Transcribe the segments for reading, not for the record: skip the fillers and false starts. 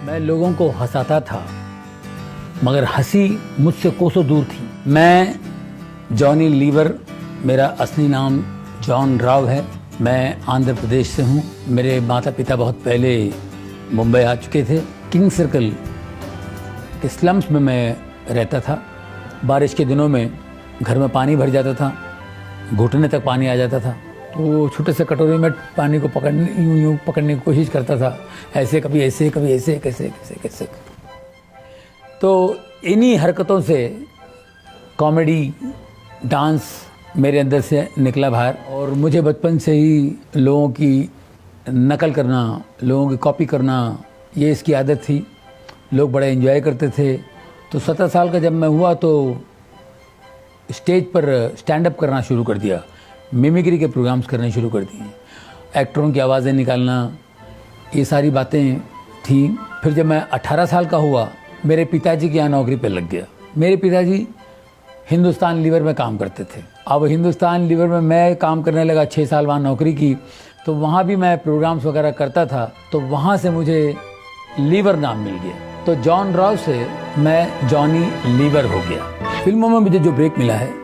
मैं लोगों को हंसाता था मगर हंसी मुझसे कोसों दूर थी। मैं जॉनी लीवर, मेरा असली नाम जॉन राव है। मैं आंध्र प्रदेश से हूँ। मेरे माता पिता बहुत पहले मुंबई आ चुके थे। किंग सर्कल के स्लम्स में मैं रहता था। बारिश के दिनों में घर में पानी भर जाता था, घुटने तक पानी आ जाता था। तो छोटे से कटोरे में पानी को यूं पकड़ने की कोशिश करता था, ऐसे कभी ऐसे कभी ऐसे, कैसे कैसे कैसे। तो इन्हीं हरकतों से कॉमेडी, डांस मेरे अंदर से निकला बाहर। और मुझे बचपन से ही लोगों की नकल करना, लोगों की कॉपी करना, ये इसकी आदत थी। लोग बड़ा एंजॉय करते थे। तो 17 साल का जब मैं हुआ तो स्टेज पर स्टैंड अप करना शुरू कर दिया, मिमिक्री के प्रोग्राम्स करने शुरू कर दिए, एक्टरों की आवाज़ें निकालना, ये सारी बातें थी। फिर जब मैं 18 साल का हुआ, मेरे पिताजी के यहाँ नौकरी पे लग गया। मेरे पिताजी हिंदुस्तान लीवर में काम करते थे। अब हिंदुस्तान लीवर में मैं काम करने लगा, 6 साल वहाँ नौकरी की। तो वहाँ भी मैं प्रोग्राम्स वगैरह करता था, तो वहाँ से मुझे लीवर नाम मिल गया। तो जॉन राव से मैं जॉनी लीवर हो गया। फिल्मों में मुझे जो ब्रेक मिला है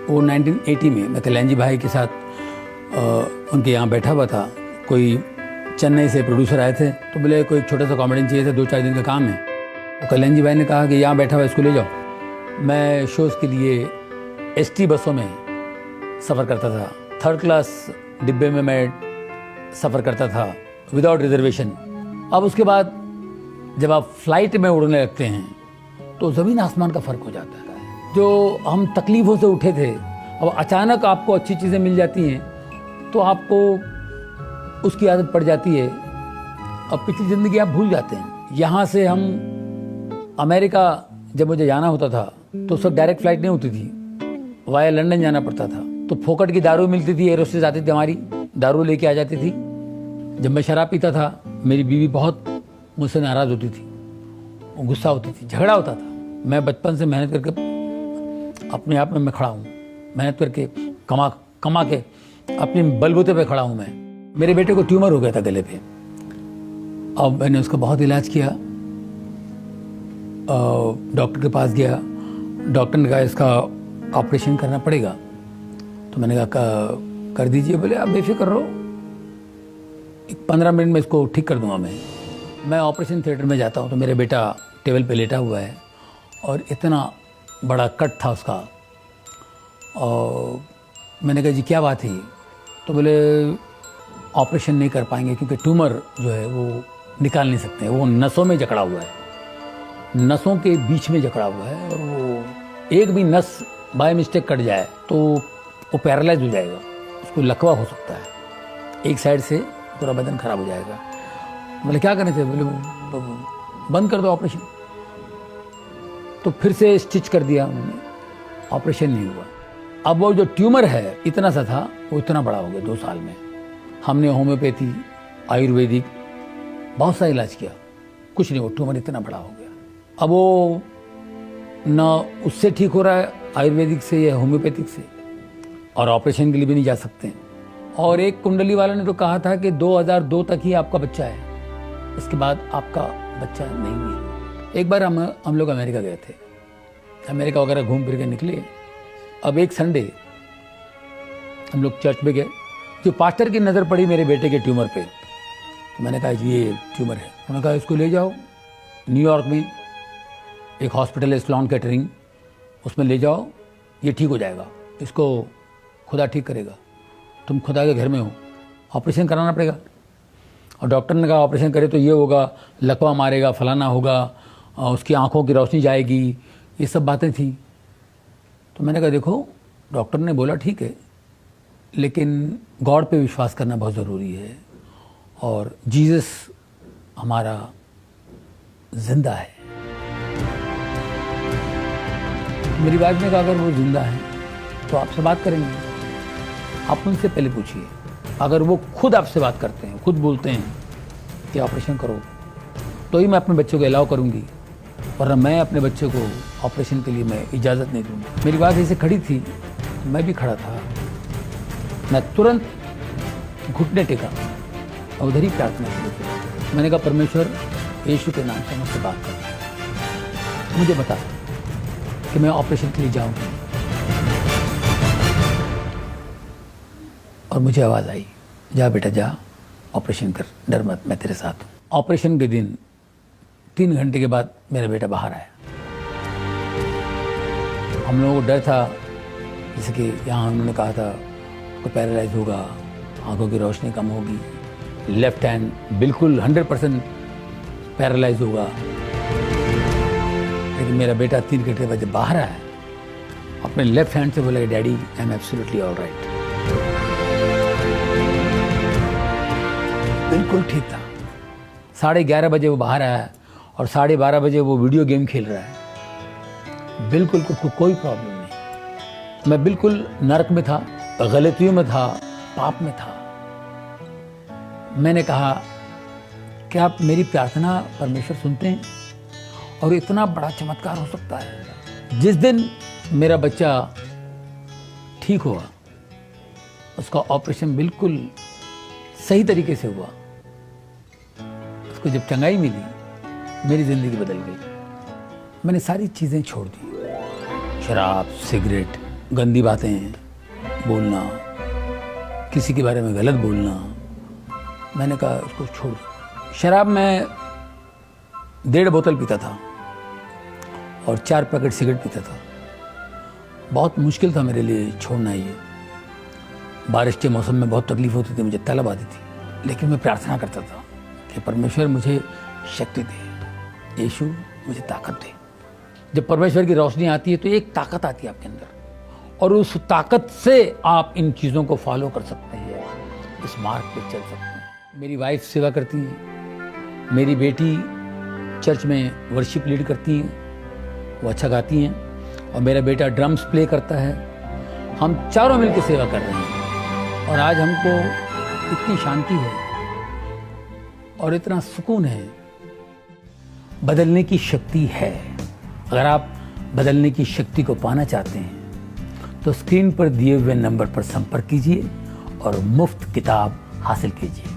वो 1980 में मैं कल्याण जी भाई के साथ उनके यहाँ बैठा हुआ था। कोई चेन्नई से प्रोड्यूसर आए थे, तो बोले कोई छोटा सा कॉमेडियन चाहिए था, 2-4 दिन का काम है। तो कल्याण जी भाई ने कहा कि यहाँ बैठा हुआ इसको ले जाओ। मैं शोज़ के लिए ST बसों में सफ़र करता था। 3rd क्लास डिब्बे में मैं सफ़र करता था विदाउट रिजर्वेशन। अब उसके बाद जब आप फ्लाइट में उड़ने लगते हैं तो ज़मीन आसमान का फ़र्क हो जाता है। जो हम तकलीफ़ों से उठे थे, अब अचानक आपको अच्छी चीज़ें मिल जाती हैं तो आपको उसकी आदत पड़ जाती है। अब पिछली ज़िंदगी आप भूल जाते हैं। यहाँ से हम अमेरिका जब मुझे जाना होता था तो सब डायरेक्ट फ़्लाइट नहीं होती थी, वाया लंदन जाना पड़ता था। तो फोकट की दारू मिलती थी, एरोस्टेज आती थी, हमारी दारू लेके आ जाती थी। जब मैं शराब पीता था, मेरी बीवी बहुत मुझसे नाराज़ होती थी, गुस्सा होती थी, झगड़ा होता था। मैं बचपन से मेहनत करके अपने आप में मैं खड़ा हूँ, मेहनत करके कमा के अपने बलबूते पे खड़ा हूँ मैं। मेरे बेटे को ट्यूमर हो गया था गले पे। अब मैंने उसका बहुत इलाज किया, डॉक्टर के पास गया। डॉक्टर ने कहा इसका ऑपरेशन करना पड़ेगा। तो मैंने कहा कर दीजिए। बोले आप बेफिक्र रहो, 15 मिनट में इसको ठीक कर दूंगा मैं ऑपरेशन थिएटर में जाता हूँ तो मेरे बेटा टेबल पे लेटा हुआ है और इतना बड़ा कट था उसका। और मैंने कहा जी क्या बात है? तो बोले ऑपरेशन नहीं कर पाएंगे क्योंकि ट्यूमर जो है वो निकाल नहीं सकते, वो नसों में जकड़ा हुआ है, नसों के बीच में जकड़ा हुआ है। और वो एक भी नस बाय मिस्टेक कट जाए तो वो पैरालाइज हो जाएगा, उसको लकवा हो सकता है, एक साइड से पूरा बदन खराब हो जाएगा। बोले क्या करने थे? बोले बंद कर दो ऑपरेशन। तो फिर से स्टिच कर दिया उन्होंने, ऑपरेशन नहीं हुआ। अब वो जो ट्यूमर है इतना सा था, वो इतना बड़ा हो गया 2 साल में। हमने होम्योपैथी, आयुर्वेदिक बहुत सा इलाज किया, कुछ नहीं, वो ट्यूमर इतना बड़ा हो गया। अब वो ना उससे ठीक हो रहा है आयुर्वेदिक से या होम्योपैथिक से, और ऑपरेशन के लिए भी नहीं जा सकते। और एक कुंडली वाला ने तो कहा था कि 2002 तक ही आपका बच्चा है, इसके बाद आपका बच्चा नहीं है। एक बार हम लोग अमेरिका गए थे, अमेरिका वगैरह घूम फिर के निकले। अब एक संडे हम लोग चर्च में गए, जो पास्टर की नज़र पड़ी मेरे बेटे के ट्यूमर पे। तो मैंने कहा जी ये ट्यूमर है। उन्होंने कहा इसको ले जाओ, न्यूयॉर्क में एक हॉस्पिटल है स्लॉन कैटरिंग, उसमें ले जाओ, ये ठीक हो जाएगा, इसको खुदा ठीक करेगा, तुम खुदा के घर में हो, ऑपरेशन कराना पड़ेगा। और डॉक्टर ने कहा ऑपरेशन करे तो ये होगा, लकवा मारेगा, फलाना होगा, उसकी आंखों की रोशनी जाएगी, ये सब बातें थी। तो मैंने कहा देखो डॉक्टर ने बोला ठीक है, लेकिन गॉड पे विश्वास करना बहुत ज़रूरी है, और जीसस हमारा जिंदा है। मेरी वाइफ ने कहा अगर वो जिंदा है तो आपसे बात करेंगे, आप उनसे पहले पूछिए। अगर वो खुद आपसे बात करते हैं, खुद बोलते हैं कि ऑपरेशन करो, तो ही मैं अपने बच्चे को अलाउ करूंगी, वरना मैं अपने बच्चे को ऑपरेशन के लिए मैं इजाज़त नहीं दूंगी। मेरी बात ऐसे खड़ी थी, मैं भी खड़ा था, मैं तुरंत घुटने टेका और उधर ही प्रार्थना शुरू की। मैंने कहा परमेश्वर यीशु के नाम से मुझसे बात कर, मुझे बता कि मैं ऑपरेशन के लिए जाऊँ। और मुझे आवाज़ आई, जा बेटा जा, ऑपरेशन कर, डर मत, मैं तेरे साथ हूँ। ऑपरेशन के दिन 3 घंटे के बाद मेरा बेटा बाहर आया। हम लोगों को डर था, जैसे कि यहाँ उन्होंने कहा था कोई पैरालाइज होगा, आंखों की रोशनी कम होगी, लेफ्ट हैंड बिल्कुल 100% पैरालाइज होगा। लेकिन मेरा बेटा 3 घंटे बाद जब बाहर आया, अपने लेफ्ट हैंड से बोला कि daddy I am absolutely all right. बिल्कुल ठीक था। 11:30 बजे वो बाहर आया और 12:30 बजे वो वीडियो गेम खेल रहा है। बिल्कुल कोई प्रॉब्लम नहीं। मैं बिल्कुल नरक में था, गलतियों में था, पाप में था। मैंने कहा क्या आप मेरी प्रार्थना परमेश्वर सुनते हैं? और इतना बड़ा चमत्कार हो सकता है। जिस दिन मेरा बच्चा ठीक हुआ, उसका ऑपरेशन बिल्कुल सही तरीके से हुआ, उसको जब चंगाई मिली, मेरी ज़िंदगी बदल गई। मैंने सारी चीज़ें छोड़ दी, शराब, सिगरेट, गंदी बातें बोलना, किसी के बारे में गलत बोलना। मैंने कहा उसको छोड़ दो। शराब मैं 1.5 बोतल पीता था और 4 पैकेट सिगरेट पीता था। बहुत मुश्किल था मेरे लिए छोड़ना ये। बारिश के मौसम में बहुत तकलीफ होती थी, मुझे तलब आती थी, लेकिन मैं प्रार्थना करता था कि परमेश्वर मुझे शक्ति दे, यीशु मुझे ताकत दे। जब परमेश्वर की रोशनी आती है तो एक ताकत आती है आपके अंदर, और उस ताकत से आप इन चीज़ों को फॉलो कर सकते हैं, इस मार्ग पे चल सकते हैं। मेरी वाइफ सेवा करती है, मेरी बेटी चर्च में वर्शिप लीड करती हैं, वो अच्छा गाती हैं, और मेरा बेटा ड्रम्स प्ले करता है। हम चारों मिलकर सेवा कर रहे हैं और आज हमको इतनी शांति है और इतना सुकून है। बदलने की शक्ति है। अगर आप बदलने की शक्ति को पाना चाहते हैं तो स्क्रीन पर दिए हुए नंबर पर संपर्क कीजिए और मुफ्त किताब हासिल कीजिए।